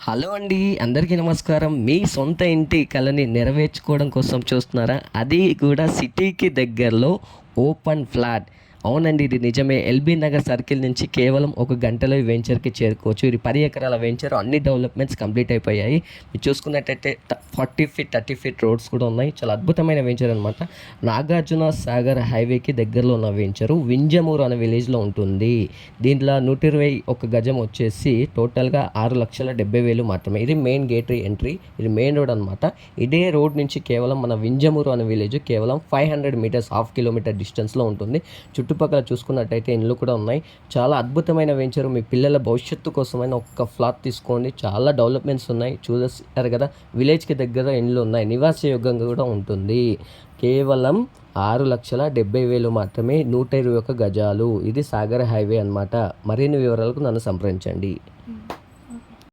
Hello అండి, అందరికీ నమస్కారం. మీ సొంత ఇంటి కలని నెరవేర్చుకోవడం కోసం చూస్తున్నారా? అది కూడా సిటీకి దగ్గరలో ఓపెన్ ఫ్లాట్. అవునండి, ఇది నిజమే. ఎల్బీ నగర్ సర్కిల్ నుంచి కేవలం ఒక గంటలో ఈ వెంచర్కి చేరుకోవచ్చు. ఇది 10 ఎకరాల వెంచర్. అన్ని డెవలప్మెంట్స్ కంప్లీట్ అయిపోయాయి. మీరు చూసుకున్నట్టయితే 40 ఫీట్ 30 ఫీట్ రోడ్స్ కూడా ఉన్నాయి. చాలా అద్భుతమైన వెంచర్ అనమాట. నాగార్జున సాగర్ హైవేకి దగ్గరలో ఉన్న వెంచరు వింజమూరు అనే విలేజ్లో ఉంటుంది. దీంట్లో 121 గజం వచ్చేసి టోటల్గా 6,70,000 మాత్రమే. ఇది మెయిన్ గేట్ ఎంట్రీ. ఇది మెయిన్ రోడ్ అనమాట. ఇదే రోడ్ నుంచి కేవలం మన వింజమూరు అనే విలేజ్ కేవలం 500 మీటర్స్, హాఫ్ కిలోమీటర్ డిస్టెన్స్లో ఉంటుంది. చుట్టుపక్కల చూసుకున్నట్టయితే ఇండ్లు కూడా ఉన్నాయి. చాలా అద్భుతమైన వెంచరు. మీ పిల్లల భవిష్యత్తు కోసమైన ఒక్క ఫ్లాట్ తీసుకోండి. చాలా డెవలప్మెంట్స్ ఉన్నాయి. చూసారు కదా, విలేజ్కి దగ్గర ఇండ్లు ఉన్నాయి. నివాసయోగ్యంగా కూడా ఉంటుంది. కేవలం 6,70,000 మాత్రమే. 121 గజాలు. ఇది సాగర్ హైవే అనమాట. మరిన్ని వివరాలకు నన్ను సంప్రదించండి.